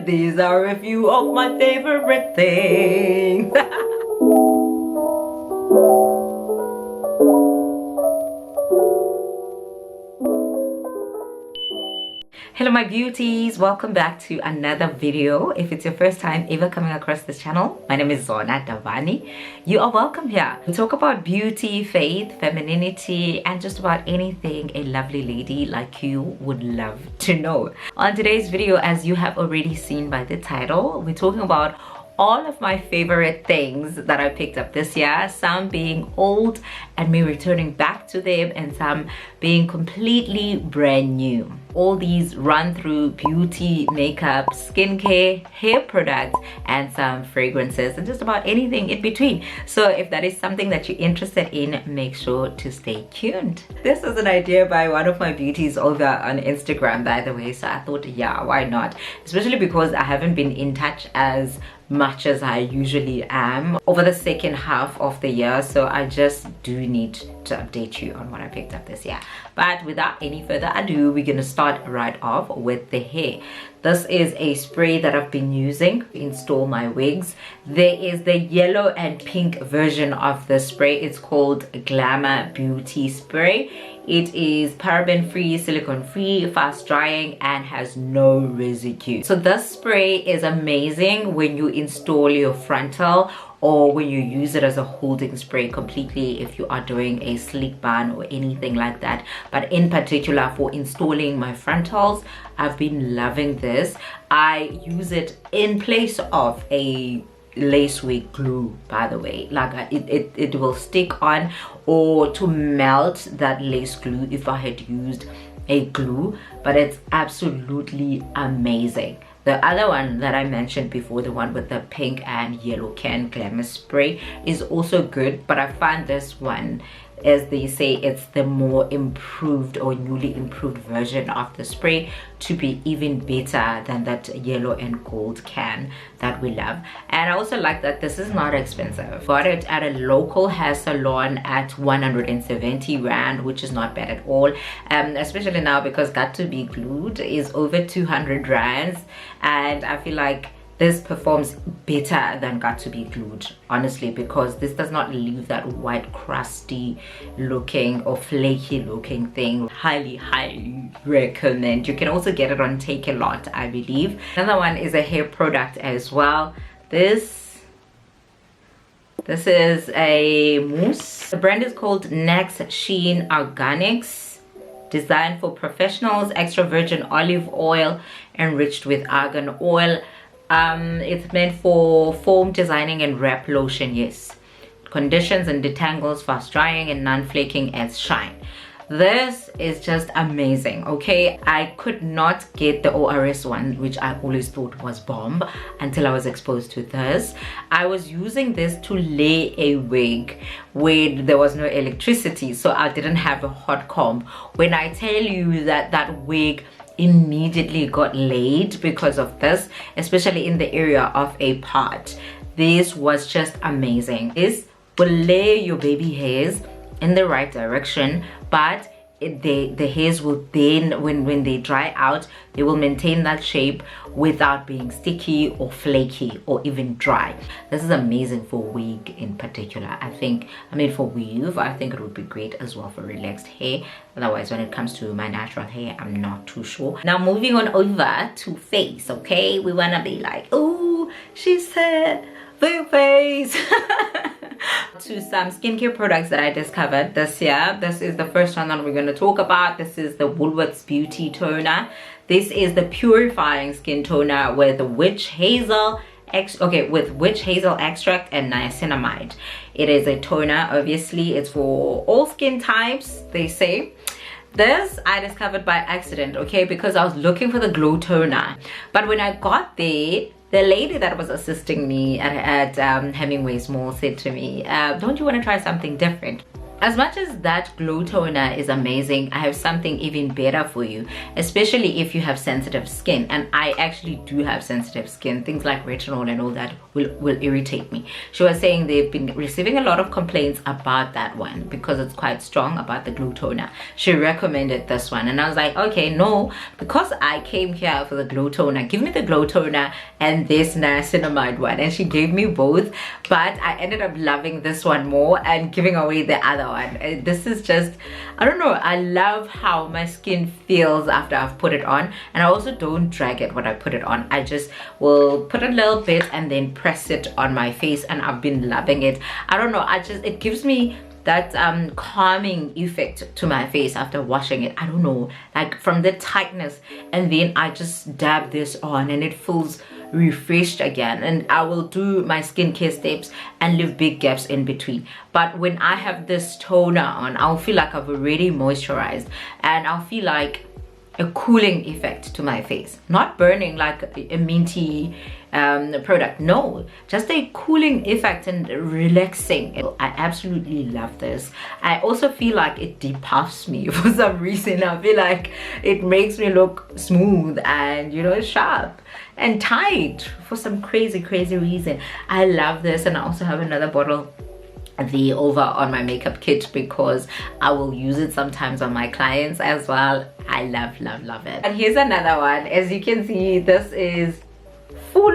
These are a few of my favorite things. Hello my beauties, welcome back to another video. If it's your first time ever coming across this channel, my name is Zona Davani. You are welcome here. We talk about beauty, faith, femininity, and just about anything a lovely lady like you would love to know. On today's video, as you have already seen by the title, we're talking about all of my favorite things that I picked up this year, some being old and me returning back to them, and some being completely brand new. All these run through beauty, makeup, skincare, hair products, and some fragrances, and just about anything in between. So if that is something that you're interested in, make sure to stay tuned. This is an idea by one of my beauties over on Instagram, by the way, so I thought, yeah, why not? Especially because I haven't been in touch as much as I usually am over the second half of the year, so I just do need to update you on what I picked up this year. But without any further ado, we're gonna start right off with the hair. This is a spray that I've been using to install my wigs. There is the yellow and pink version of the spray. It's called Glamour Beauty Spray. It is paraben free, silicone free, fast drying, and has no residue. So this spray is amazing when you install your frontal or when you use it as a holding spray completely if you are doing a sleek bun or anything like that. But in particular for installing my frontals, I've been loving this. I use it in place of a lace wig glue, by the way. Like it will stick on, or to melt that lace glue if I had used a glue, but it's absolutely amazing. The other one that I mentioned before, the one with the pink and yellow can glamour spray, is also good, but I find this one, as they say, it's the more improved or newly improved version of the spray to be even better than that yellow and gold can that we love. And I also like that this is not expensive. Got it at a local hair salon at 170 rand, which is not bad at all, especially now because Got to Be Glued is over 200 rands, and I feel like this performs better than Got to Be Glued, honestly, because this does not leave that white crusty looking or flaky looking thing. Highly recommend. You can also get it on Take A Lot, I believe. Another one is a hair product as well. This is a mousse. The brand is called Next Sheen Organics, designed for professionals, extra virgin olive oil enriched with argan oil. It's meant for foam designing and wrap lotion. Yes, conditions and detangles, fast drying, and non-flaking as shine. This is just amazing. Okay, I could not get the ORS one, which I always thought was bomb, until I was exposed to this. I was using this to lay a wig where there was no electricity, so I didn't have a hot comb. When I tell you that that wig immediately got laid because of this, especially in the area of a part, this was just amazing. This will lay your baby hairs in the right direction, but the hairs will then, when they dry out, they will maintain that shape without being sticky or flaky or even dry. This is amazing for wig in particular. I mean for weave, I think it would be great as well for relaxed hair. Otherwise, when it comes to my natural hair, I'm not too sure. Now moving on over to face. Okay, we want to be like, oh, she said the face. To some skincare products that I discovered this year. This is the first one that we're going to talk about. This is the Woolworth's Beauty Toner. This is the purifying skin toner with witch hazel extract and niacinamide. It is a toner. Obviously, it's for all skin types, they say. This I discovered by accident, okay, because I was looking for the glow toner, but when I got there, the lady that was assisting me at Hemingway's Mall said to me, don't you want to try something different? As much as that glow toner is amazing, I have something even better for you, especially if you have sensitive skin. And I actually do have sensitive skin. Things like retinol and all that will irritate me. She was saying they've been receiving a lot of complaints about that one because it's quite strong, about the glow toner. She recommended this one and I was like, okay, no, because I came here for the glow toner, give me the glow toner and this niacinamide one. And she gave me both, but I ended up loving this one more and giving away the other one. This is just, I don't know, I love how my skin feels after I've put it on. And I also don't drag it when I put it on. I just will put a little bit and then press it on my face, and I've been loving it. I don't know, it gives me that calming effect to my face after washing it. I don't know, like from the tightness, and then I just dab this on and it feels refreshed again. And I will do my skincare steps and leave big gaps in between. But when I have this toner on, I'll feel like I've already moisturized, and I'll feel like a cooling effect to my face, not burning like a minty product. No, just a cooling effect and relaxing. I absolutely love this. I also feel like it depuffs me for some reason. I feel like it makes me look smooth and, you know, sharp and tight for some crazy reason. I love this. And I also have another bottle over on my makeup kit because I will use it sometimes on my clients as well. I love it. And here's another one. As you can see, this is full.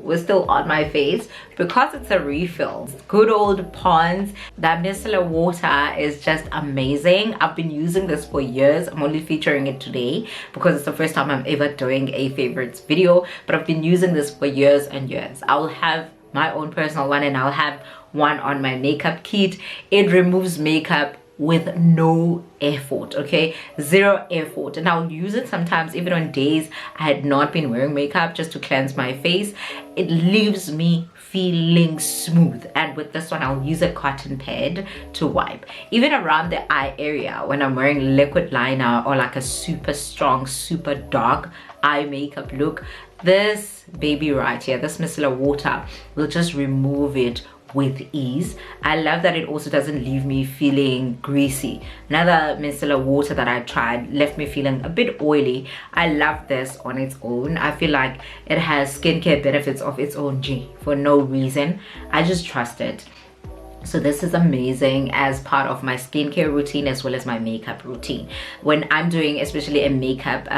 We're still on my face because it's a refill. Good old Pond's. That micellar water is just amazing. I've been using this for years. I'm only featuring it today because it's the first time I'm ever doing a favorites video, but I've been using this for years and years. I'll have my own personal one and I'll have one on my makeup kit. It removes makeup with no effort, okay, zero effort. And I'll use it sometimes even on days I had not been wearing makeup, just to cleanse my face. It leaves me feeling smooth. And with this one, I'll use a cotton pad to wipe even around the eye area when I'm wearing liquid liner or like a super strong, super dark eye makeup look. This baby right here, this micellar water, will just remove it with ease. I love that it also doesn't leave me feeling greasy. Another micellar water that I tried left me feeling a bit oily. I love this on its own. I feel like it has skincare benefits of its own for no reason. I just trust it. So this is amazing as part of my skincare routine as well as my makeup routine. When I'm doing, especially a makeup,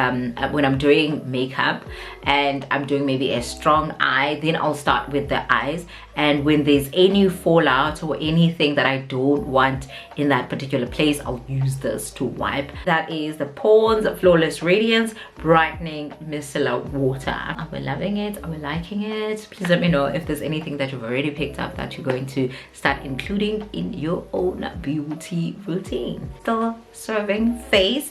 when I'm doing makeup and I'm doing maybe a strong eye, then I'll start with the eyes. And when there's any fallout or anything that I don't want in that particular place, I'll use this to wipe. That is the Pond's Flawless Radiance Brightening Micellar Water. Are we loving it? Are we liking it? Please let me know if there's anything that you've already picked up that you're going to start including in your own beauty routine. Still serving Face.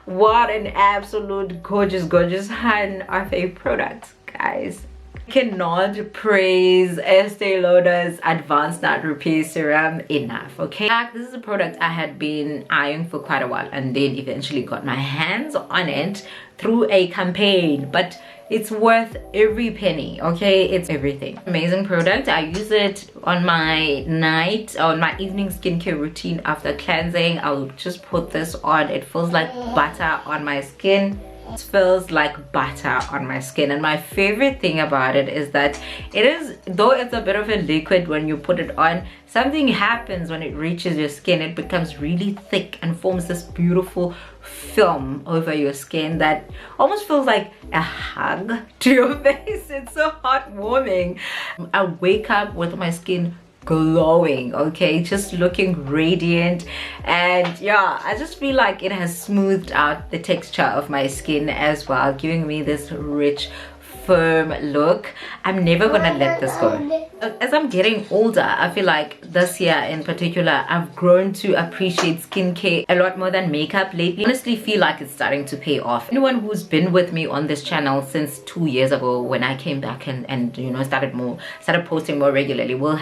What an absolute gorgeous hand of a product, guys. Cannot praise Estée Lauder's Advanced Night Repair Serum enough, okay? This is a product I had been eyeing for quite a while and then eventually got my hands on it through a campaign, but it's worth every penny, okay? It's everything. Amazing product. I use it on my evening skincare routine after cleansing. I'll just put this on. It feels like butter on my skin. It feels like butter on my skin. And my favorite thing about it is that it is, though it's a bit of a liquid when you put it on, something happens when it reaches your skin. It becomes really thick and forms this beautiful film over your skin that almost feels like a hug to your face. It's so heartwarming. I wake up with my skin glowing, okay, just looking radiant. And yeah, I just feel like it has smoothed out the texture of my skin as well, giving me this rich, firm look. I'm never gonna let this go. As I'm getting older, I feel like this year in particular, I've grown to appreciate skincare a lot more than makeup lately. I honestly feel like it's starting to pay off. Anyone who's been with me on this channel since 2 years ago when I came back and you know, started posting more regularly will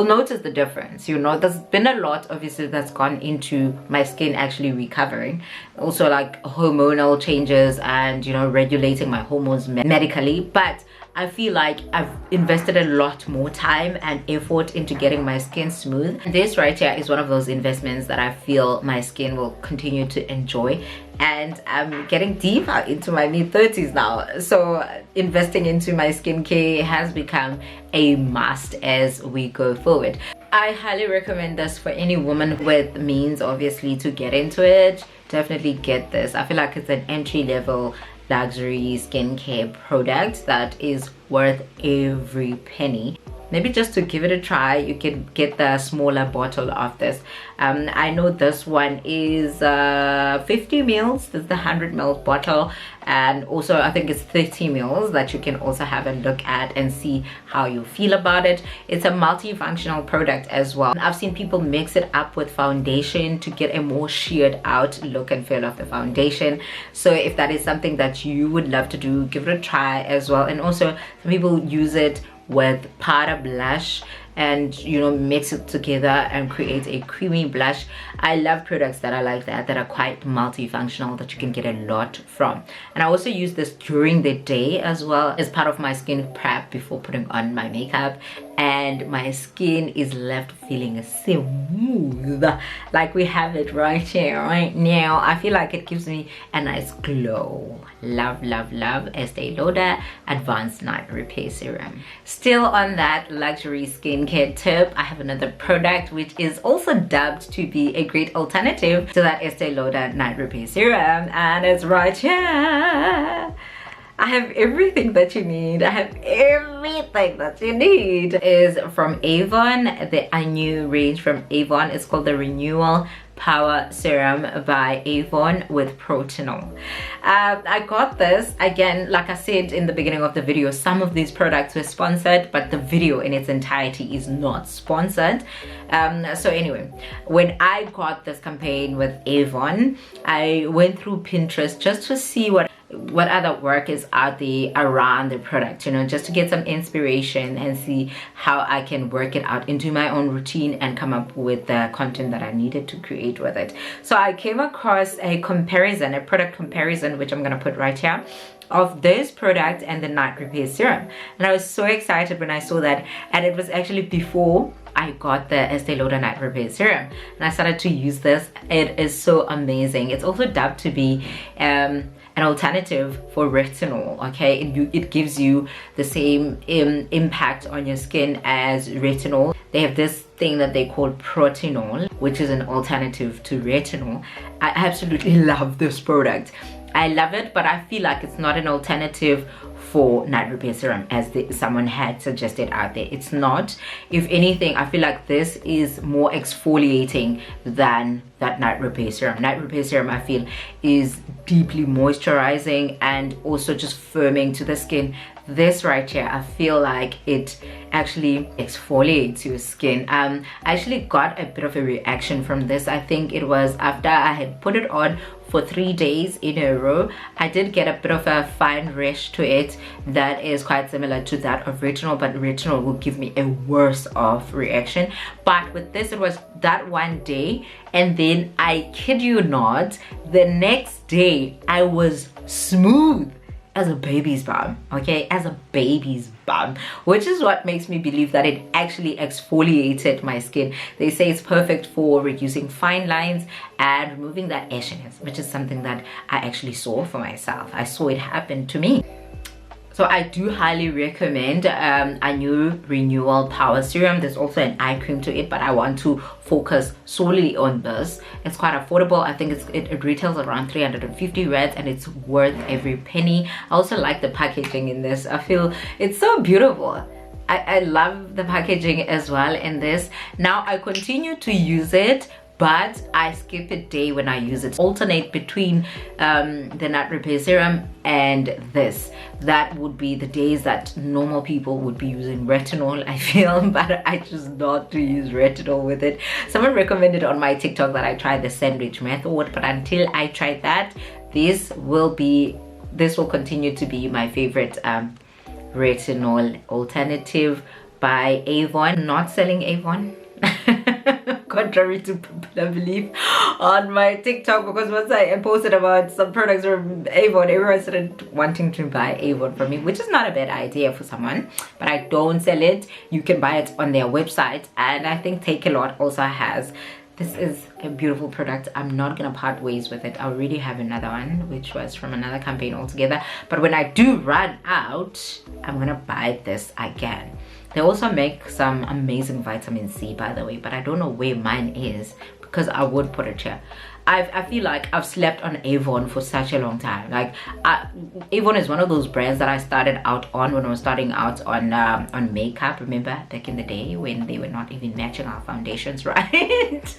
notice the difference. You know, there's been a lot obviously that's gone into my skin actually recovering. Also like hormonal changes and, you know, regulating my hormones medically. But I feel feel like I've invested a lot more time and effort into getting my skin smooth. This right here is one of those investments that I feel my skin will continue to enjoy, and I'm getting deeper into my mid-30s now, so investing into my skincare has become a must as we go forward. I highly recommend this for any woman with means, obviously, to get into it. Definitely get this. I feel like it's an entry-level luxury skincare product that is worth every penny. Maybe just to give it a try, you can get the smaller bottle of this. I know this one is 50 mils. This is the 100 ml bottle, and also I think it's 30 mils that you can also have a look at and see how you feel about it. It's a multifunctional product as well. I've seen people mix it up with foundation to get a more sheared out look and feel of the foundation. So if that is something that you would love to do, give it a try as well. And also some people use it with powder blush and, you know, mix it together and create a creamy blush. I love products that are like that, that are quite multifunctional, that you can get a lot from. And I also use this during the day as well as part of my skin prep before putting on my makeup, and my skin is left feeling smooth like we have it right here right now. I feel like it gives me a nice glow. Love, love, love Estée Lauder Advanced Night Repair Serum. Still on that luxury skincare tip, I have another product which is also dubbed to be a great alternative to that Estée Lauder Night Repair Serum, and it's right here. I have everything that you need. I have everything that you need. It is from Avon, the new range from Avon. It's called the Renewal Power Serum by Avon with Protinol. I got this, again, like I said in the beginning of the video, some of these products were sponsored, but the video in its entirety is not sponsored. So anyway, when I got this campaign with Avon, I went through Pinterest just to see what other work is out there around the product, you know, just to get some inspiration and see how I can work it out into my own routine and come up with the content that I needed to create with it. So I came across a comparison, a product comparison, which I'm gonna put right here, of this product and the Night Repair Serum. And I was so excited when I saw that, and it was actually before I got the Estée Lauder Night Repair Serum, and I started to use this. It is so amazing. It's also dubbed to be an alternative for retinol. Okay, it gives you the same impact on your skin as retinol. They have this thing that they call Protinol, which is an alternative to retinol. I absolutely love this product. I love it, but I feel like it's not an alternative for Night Repair Serum as someone had suggested out there. It's not. If anything, I feel like this is more exfoliating than that Night Repair Serum. Night Repair Serum, I feel, is deeply moisturizing and also just firming to the skin. This right here, I feel like it actually exfoliates your skin. I actually got a bit of a reaction from this. I think it was after I had put it on for 3 days in a row. I did get a bit of a fine rash to it that is quite similar to that of retinol, but retinol will give me a worse off reaction. But with this, it was that one day, and then I kid you not, the next day I was smooth as a baby's bum. Okay, as a baby's bum, which is what makes me believe that it actually exfoliated my skin. They say it's perfect for reducing fine lines and removing that ashiness, which is something that I actually saw for myself. I saw it happen to me. So I do highly recommend a new Renewal Power Serum. There's also an eye cream to it, but I want to focus solely on this. It's quite affordable. I think it retails around 350 rands, and it's worth every penny. I also like the packaging in this. I feel it's so beautiful. I love the packaging as well in this. Now I continue to use it, but I skip a day when I use it. Alternate between the Night Repair Serum and this. That would be the days that normal people would be using retinol, I feel, but I choose not to use retinol with it. Someone recommended on my TikTok that I try the sandwich method, but until I try that, this will continue to be my favorite retinol alternative by Avon. Not selling Avon. Contrary to popular belief. on my TikTok, because once I posted about some products from Avon, everyone started wanting to buy Avon from me, which is not a bad idea for someone, but I don't sell it. You can buy it on their website, and I think Take A Lot also has. This is a beautiful product. I'm not gonna part ways with it. I already have another one, which was from another campaign altogether, but when I do run out, I'm gonna buy this again. They also make some amazing vitamin C, by the way, but I don't know where mine is, because I would put it here. I feel like I've slept on Avon for such a long time. Like Avon is one of those brands that I started out on when I was starting out on makeup. Remember back in the day when they were not even matching our foundations, right?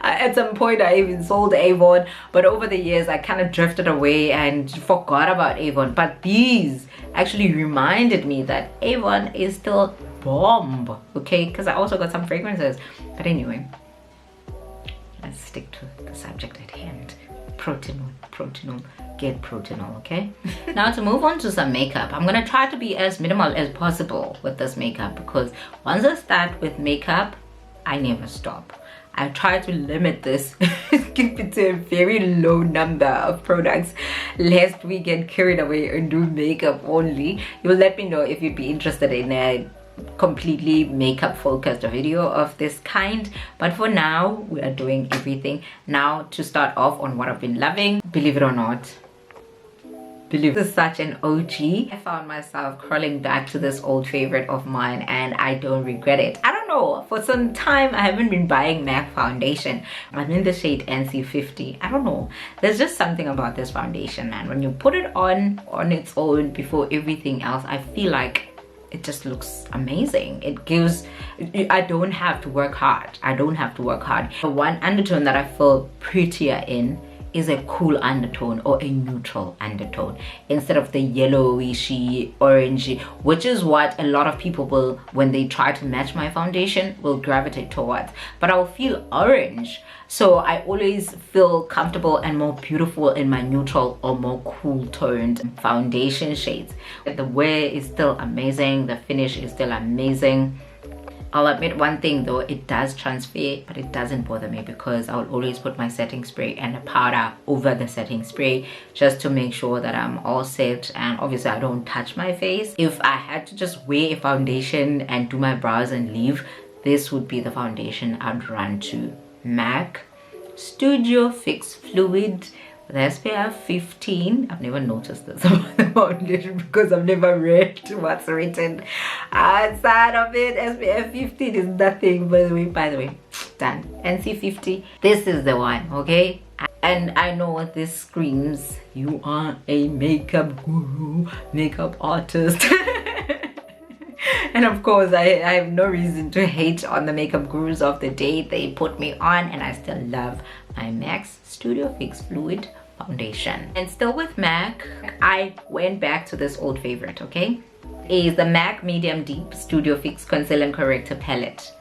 At some point I even sold Avon, but over the years I kind of drifted away and forgot about Avon. But these actually reminded me that Avon is still bomb, okay? Because I also got some fragrances. But anyway, let's stick to the subject at hand. Protinol, get Protinol, okay? Now to move on to some makeup, I'm gonna try to be as minimal as possible with this makeup, because once I start with makeup, I never stop. I try to limit this, keep it to a very low number of products, lest we get carried away and do makeup only. You'll let me know if you'd be interested in a completely makeup focused video of this kind, but for now we are doing everything. Now to start off on what I've been loving, believe it or not, this is such an OG. I found myself crawling back to this old favorite of mine, and I don't regret it. I don't know, for some time I haven't been buying MAC foundation. I'm in the shade NC50. I don't know, there's just something about this foundation, man. When you put it on its own before everything else, I feel like it just looks amazing. It gives, I don't have to work hard. I don't have to work hard. The one undertone that I feel prettier in is a cool undertone or a neutral undertone instead of the yellowishy orangey, which is what a lot of people will, when they try to match my foundation, will gravitate towards. But I'll feel orange, so I always feel comfortable and more beautiful in my neutral or more cool toned foundation shades. The wear is still amazing, the finish is still amazing. I'll admit one thing though, it does transfer, but it doesn't bother me, because I'll always put my setting spray and a powder over the setting spray just to make sure that I'm all set, and obviously I don't touch my face. If I had to just wear a foundation and do my brows and leave, this would be the foundation I'd run to. MAC Studio Fix Fluid with SPF 15. I've never noticed this about the foundation because I've never read what's written outside of it. SPF 15 is nothing, by the way. Done. NC50, this is the one, okay? And I know this screams, you are a makeup guru, makeup artist. And of course I have no reason to hate on the makeup gurus of the day. They put me on, and I still love my MAC Studio Fix Fluid foundation. And still with MAC, I went back to this old favorite, okay? Is the MAC Medium Deep Studio Fix Conceal and Corrector Palette.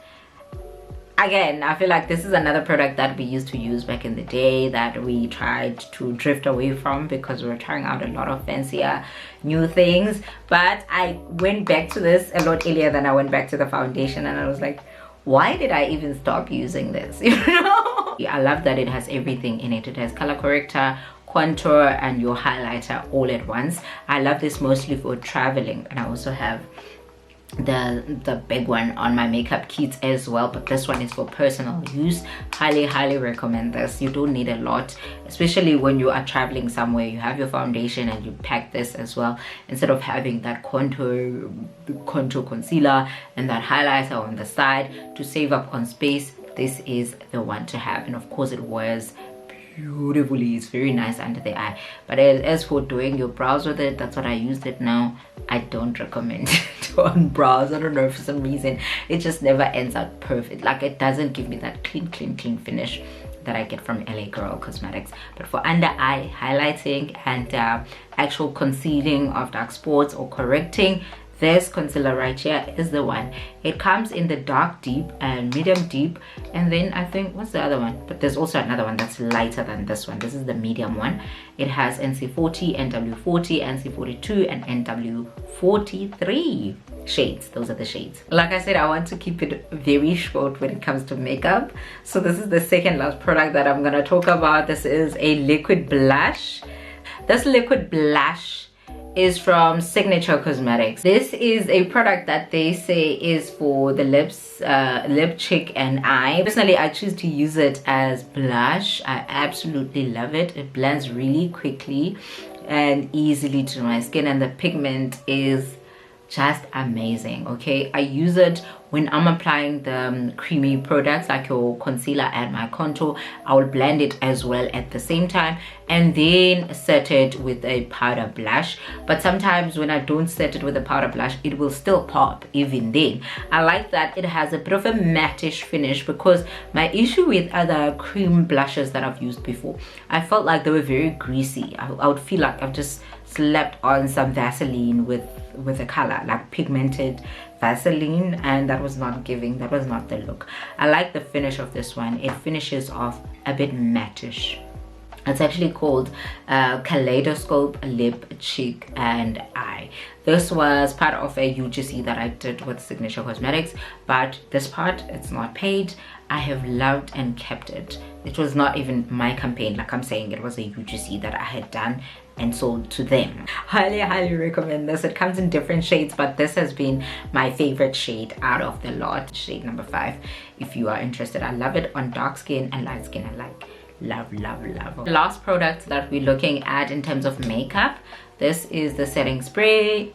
Again, I feel like this is another product that we used to use back in the day that we tried to drift away from because we were trying out a lot of fancier new things. But I went back to this a lot earlier than I went back to the foundation, and I was like, why did I even stop using this? You know? I love that it has everything in it. It has color corrector, contour, and your highlighter all at once. I love this mostly for traveling, and I also have the big one on my makeup kits as well, but this one is for personal use. Highly recommend this. You don't need a lot, especially when you are traveling somewhere. You have your foundation and you pack this as well, instead of having that contour concealer and that highlighter on the side. To save up on space, this is the one to have. And of course it wears beautifully. It's very nice under the eye. But as for doing your brows with it, that's what I used it now. I don't recommend it on brows. I don't know, for some reason it just never ends out perfect. Like, it doesn't give me that clean finish that I get from LA Girl Cosmetics. But for under eye highlighting and actual concealing of dark spots or correcting, this concealer right here is the one. It comes in the dark deep and medium deep, and then I think, what's the other one? But there's also another one that's lighter than this one. This is the medium one. It has NC40, NW40, NC42, and NW43. shades. Those are the shades. Like I said, I want to keep it very short when it comes to makeup. So this is the second last product that I'm gonna talk about. This is a liquid blush. This liquid blush is from Signature Cosmetics. This is a product that they say is for the lips, lip, cheek and eye. Personally, I choose to use it as blush. I absolutely love it. It blends really quickly and easily to my skin, and the pigment is just amazing. Okay, I use it when I'm applying the creamy products like your concealer and my contour. I will blend it as well at the same time and then set it with a powder blush. But sometimes when I don't set it with a powder blush, it will still pop even then. I like that it has a bit of a matte-ish finish, because my issue with other cream blushes that I've used before, I felt like they were very greasy. I would feel like I've just slapped on some Vaseline with a color, like pigmented Vaseline, and that was not giving, that was not the look. I like the finish of this one. It finishes off a bit matte-ish. It's actually called Kaleidoscope Lip, Cheek and Eye. This was part of a UGC that I did with Signature Cosmetics, but this part, it's not paid. I have loved and kept it. It was not even my campaign, like I'm saying, it was a UGC that I had done and sold to them. Highly recommend this. It comes in different shades, but this has been my favorite shade out of the lot. Shade number 5, if you are interested. I love it on dark skin and light skin. I like love. The last product that we're looking at in terms of makeup, this is the setting spray,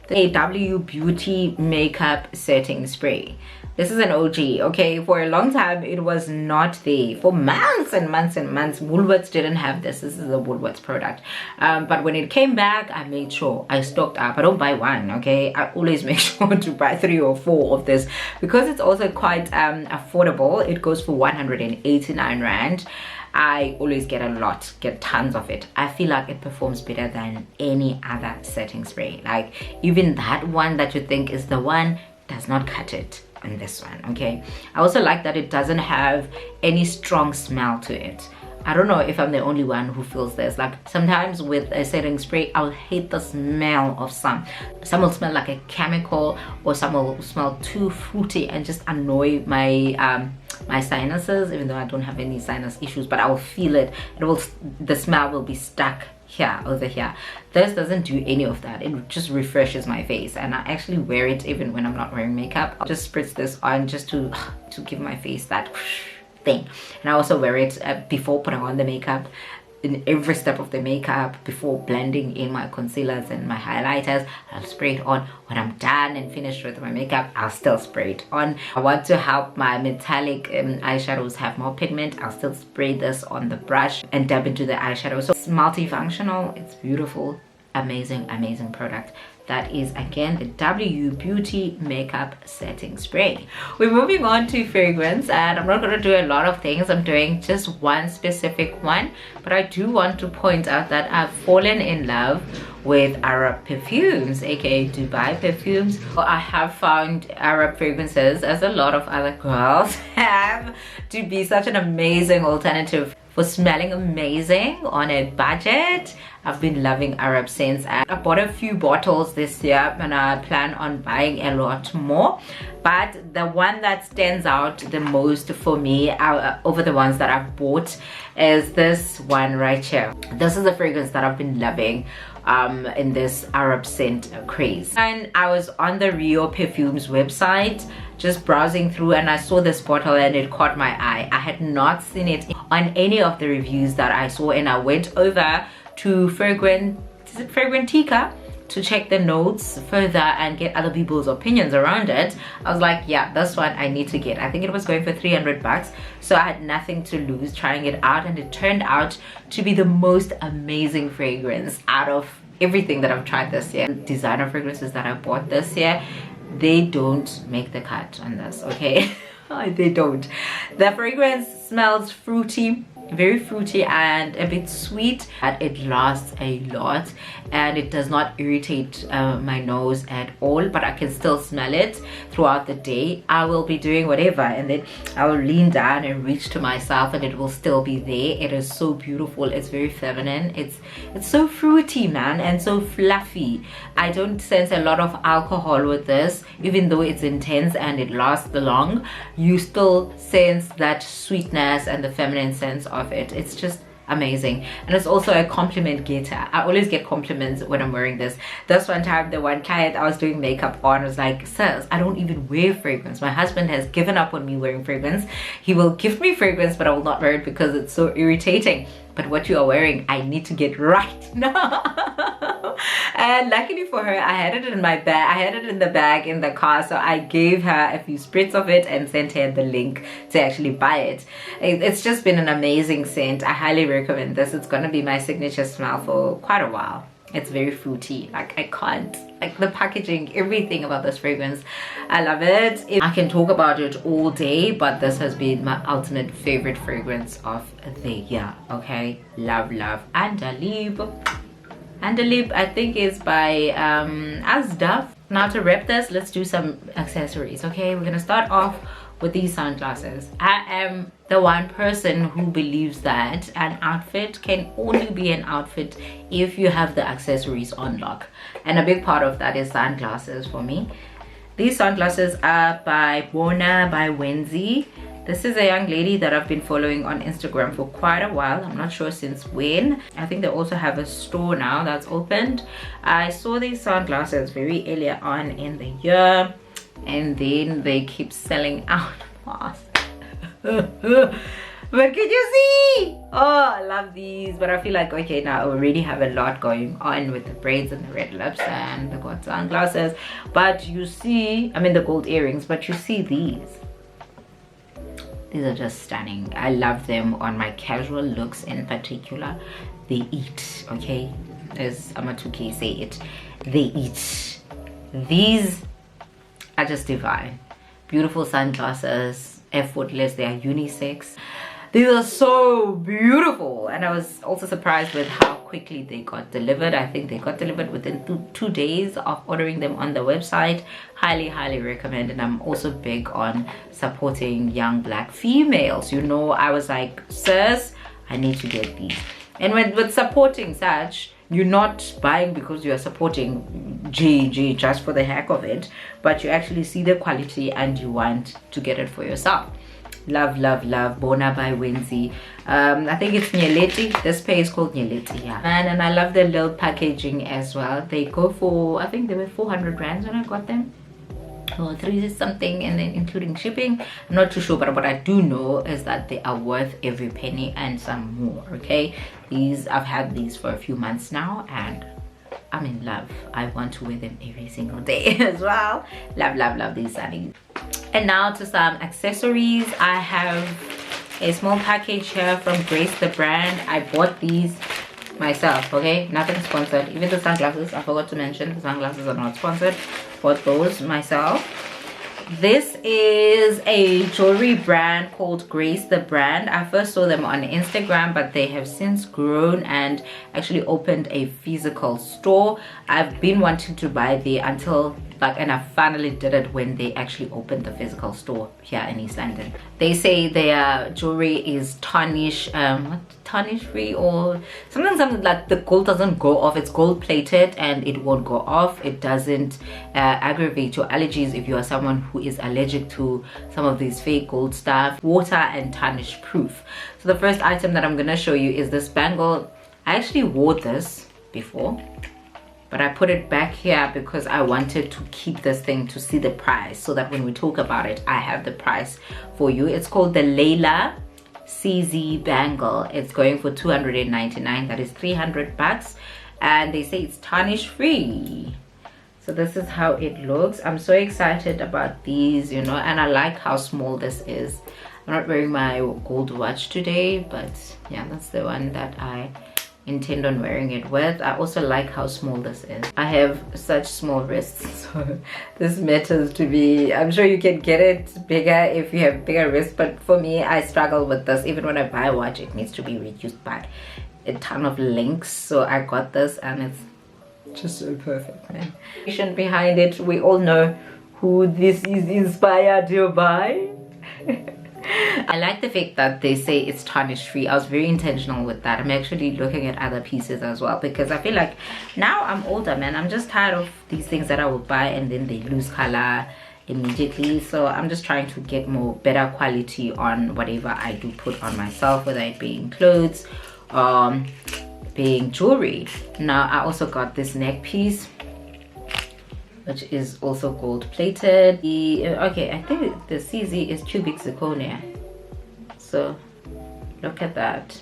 the AW Beauty Makeup Setting Spray. This is an OG. Okay, for a long time it was not there. For months and months Woolworths didn't have this. This is a Woolworths product, but when it came back, I made sure I stocked up. I don't buy one, okay, I always make sure to buy 3 or 4 of this, because it's also quite affordable. It goes for 189 rand. I always get a lot, get tons of it. I feel like it performs better than any other setting spray. Like even that one that you think is the one does not cut it on this one. Okay, I also like that it doesn't have any strong smell to it. I don't know if I'm the only one who feels this. Like sometimes with a setting spray, I'll hate the smell of some will smell like a chemical, or some will smell too fruity and just annoy my my sinuses, even though I don't have any sinus issues, but I will feel it. The smell will be stuck here, over here. This doesn't do any of that. It just refreshes my face, and I actually wear it even when I'm not wearing makeup. I'll just spritz this on just to give my face that thing. And I also wear it before putting on the makeup, in every step of the makeup, before blending in my concealers and my highlighters. I'll spray it on. When I'm done and finished with my makeup, I'll still spray it on. I want to help my metallic eyeshadows have more pigment. I'll still spray this on the brush and dab into the eyeshadow. So it's multifunctional, it's beautiful, amazing product. That is again the W Beauty Makeup Setting Spray. We're moving on to fragrance, and I'm not going to do a lot of things. I'm doing just one specific one, but I do want to point out that I've fallen in love with Arab perfumes, aka Dubai perfumes. I have found Arab fragrances, as a lot of other girls have, to be such an amazing alternative for smelling amazing on a budget. I've been loving Arab scents, and I bought a few bottles this year and I plan on buying a lot more. But the one that stands out the most for me over the ones that I've bought is this one right here. This is the fragrance that I've been loving in this Arab scent craze. And I was on the Rio Perfumes website just browsing through, and I saw this bottle and it caught my eye. I had not seen it on any of the reviews that I saw, and I went over to Fragrantica to check the notes further and get other people's opinions around it. I was like, yeah, this one I need to get. I think it was going for 300 bucks, so I had nothing to lose trying it out, and it turned out to be the most amazing fragrance out of everything that I've tried this year. Designer fragrances that I bought this year, they don't make the cut on this, okay? They don't. The fragrance smells fruity, very fruity and a bit sweet, but it lasts a lot. and it does not irritate my nose at all, but I can still smell it throughout the day. I will be doing whatever and then I will lean down and reach to myself and it will still be there. It is so beautiful. It's very feminine. It's so fruity, man, and so fluffy. I don't sense a lot of alcohol with this. Even though it's intense and it lasts long, you still sense that sweetness and the feminine sense of it. It's just amazing. And it's also a compliment getter. I always get compliments when I'm wearing this. This one time, the one client I was doing makeup on was like, sis, I don't even wear fragrance. My husband has given up on me wearing fragrance. He will gift me fragrance, but I will not wear it because it's so irritating. But what you are wearing, I need to get right now. And luckily for her, I had it in my bag. I had it in the bag in the car, so I gave her a few spritz of it and sent her the link to actually buy it. It's just been an amazing scent. I highly recommend this. It's gonna be my signature smell for quite a while. It's very fruity. Like, I can't, like, the packaging, everything about this fragrance, I love it. I can talk about it all day, but this has been my ultimate favorite fragrance of the year. Okay, love Andalib. Andalib, I think, is by Asdaf. Now to wrap this, let's do some accessories. Okay, we're gonna start off with these sunglasses. I am the one person who believes that an outfit can only be an outfit if you have the accessories on lock, and a big part of that is sunglasses for me. These sunglasses are by Bona by Wendy. This is a young lady that I've been following on Instagram for quite a while. I'm not sure since when. I think they also have a store now that's opened. I saw these sunglasses very earlier on in the year, and then they keep selling out fast. But can you see? Oh, I love these. But I feel like, okay, now I already have a lot going on with the braids and the red lips and the gold sunglasses. But you see, I mean the gold earrings, but you see these. These are just stunning. I love them on my casual looks in particular. They eat, okay? As Amatuke say it, they eat. These are just divine. Beautiful sunglasses, effortless, they are unisex. These are so beautiful, and I was also surprised with how quickly they got delivered. I think they got delivered within two days of ordering them on the website. Highly recommend. And I'm also big on supporting young black females. You know, I was like, sis, I need to get these. And with supporting such, you're not buying because you are supporting GG just for the heck of it, but you actually see the quality and you want to get it for yourself. Love Bona by Wendy. I think it's Nyeleti. This pair is called Nyeleti, yeah. And I love the little packaging as well. They go for, I think they were 400 rands when I got them, or 3 something, and then including shipping. I'm not too sure, but what I do know is that they are worth every penny and some more. Okay, these, I've had these for a few months now and I'm in love. I want to wear them every single day as well. Love these sunnies. And now to some accessories. I have a small package here from Grace the brand. I bought these myself, okay? Nothing sponsored. Even the sunglasses, I forgot to mention, the sunglasses are not sponsored. Bought those myself. This is a jewelry brand called Grace the brand. I first saw them on Instagram, but they have since grown and actually opened a physical store. I've been wanting to buy there until and I finally did it when they actually opened the physical store here in East London. They say their jewelry is tarnish tarnish free or something like the gold doesn't go off. It's gold plated and it won't go off. It doesn't aggravate your allergies if you are someone who is allergic to some of these fake gold stuff. Water and tarnish proof. So the first item that I'm gonna show you is this bangle. I actually wore this before, but I put it back here because I wanted to keep this thing to see the price, so that when we talk about it, I have the price for you. It's called the Layla CZ bangle. It's going for 299. That is 300 bucks, and they say it's tarnish free. So this is how it looks. I'm so excited about these, you know, and I like how small this is. I'm not wearing my gold watch today, but yeah, that's the one that I intend on wearing it with. I also like how small this is. I have such small wrists, so this matters to me. I'm sure you can get it bigger if you have bigger wrists, but for me, I struggle with this. Even when I buy a watch, it needs to be reduced by a ton of links. So I got this and it's Just so perfect, man. Behind it, we all know who this is inspired by. I like the fact that they say it's tarnish free. I was very intentional with that. I'm actually looking at other pieces as well, because I feel like now I'm older, man. I'm just tired of these things that I will buy and then they lose color immediately. So I'm just trying to get better quality on whatever I do put on myself, whether it be in clothes, being jewelry. Now I also got this neck piece, which is also gold plated. Okay, I think the CZ is cubic zirconia. So look at that.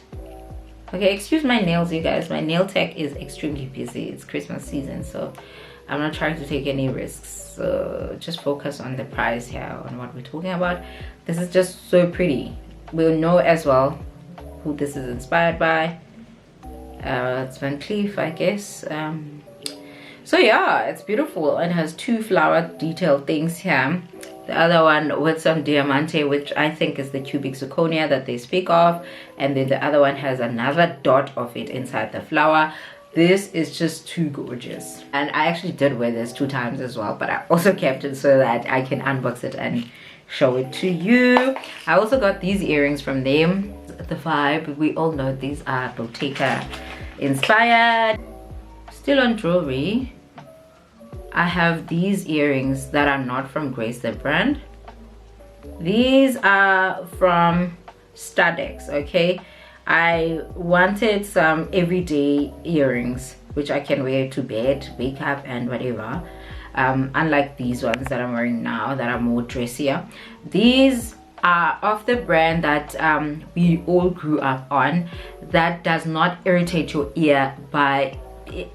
Okay, excuse my nails, you guys. My nail tech is extremely busy. It's Christmas season, so I'm not trying to take any risks. So just focus on the price here, on what we're talking about. This is just so pretty. We'll know as well who this is inspired by. It's Van Cleef, I guess. So yeah, it's beautiful. It has two flower detailed things here. The other one with some diamante, which I think is the cubic zirconia that they speak of. And then the other one has another dot of it inside the flower. This is just too gorgeous. And I actually did wear this 2 times as well, but I also kept it so that I can unbox it and show it to you. I also got these earrings from them. The vibe, we all know these are Bottega inspired. Still on jewelry, I have these earrings that are not from Grace the brand. These are from Studex, okay? I wanted some everyday earrings which I can wear to bed, wake up and whatever, unlike these ones that I'm wearing now that are more dressier. These are of the brand that we all grew up on, that does not irritate your ear by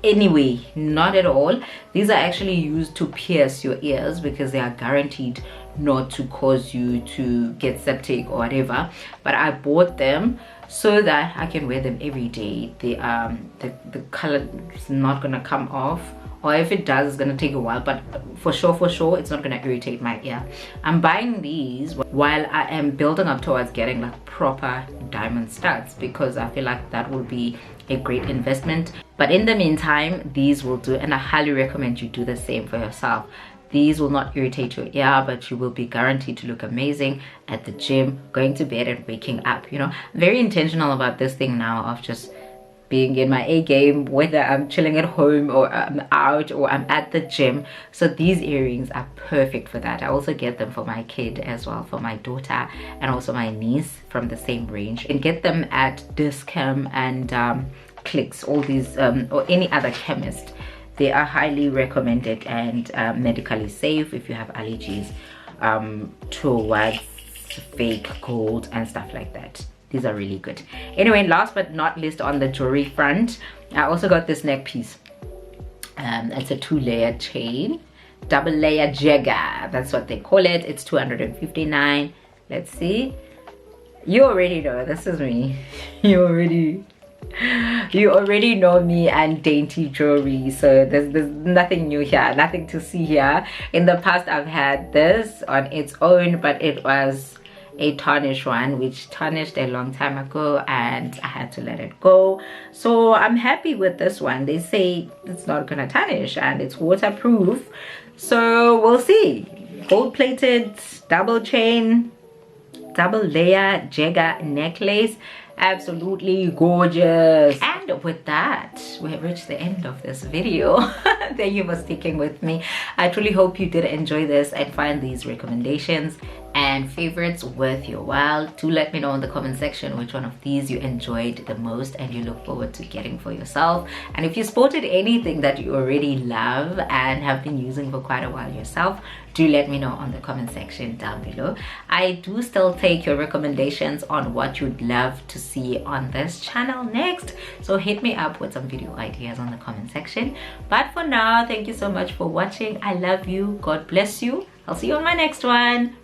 any way, not at all. These are actually used to pierce your ears because they are guaranteed not to cause you to get septic or whatever. But I bought them so that I can wear them every day. The color is not gonna come off, or if it does, it's gonna take a while, but for sure it's not gonna irritate my ear. I'm buying these while I am building up towards getting like proper diamond studs, because I feel like that will be a great investment. But in the meantime, these will do, and I highly recommend you do the same for yourself. These will not irritate your ear, but you will be guaranteed to look amazing at the gym, going to bed and waking up. You know, I'm very intentional about this thing now of just being in my A game, whether I'm chilling at home or I'm out or I'm at the gym. So these earrings are perfect for that. I also get them for my kid as well, for my daughter and also my niece from the same range. You can get them at Discam and Clicks, all these or any other chemist. They are highly recommended and medically safe if you have allergies towards fake gold and stuff like that. These are really good. Anyway, last but not least, on the jewelry front, I also got this neck piece. It's a 2-layer chain, double layer jagger, that's what they call it. It's 259. Let's see. You already know this is me. You already know me and dainty jewelry, so there's nothing new here, nothing to see here. In the past I've had this on its own, but it was a tarnish one which tarnished a long time ago and I had to let it go. So I'm happy with this one. They say it's not gonna tarnish and it's waterproof, so we'll see. Gold plated, double chain, double layer jagger necklace. Absolutely gorgeous. And with that, we have reached the end of this video. Thank you for sticking with me. I truly hope you did enjoy this and find these recommendations and favorites worth your while. Do let me know in the comment section which one of these you enjoyed the most and you look forward to getting for yourself. And if you spotted anything that you already love and have been using for quite a while yourself, do let me know on the comment section down below. I do still take your recommendations on what you'd love to see on this channel next, so hit me up with some video ideas on the comment section. But for now, thank you so much for watching. I love you. God bless you. I'll see you on my next one.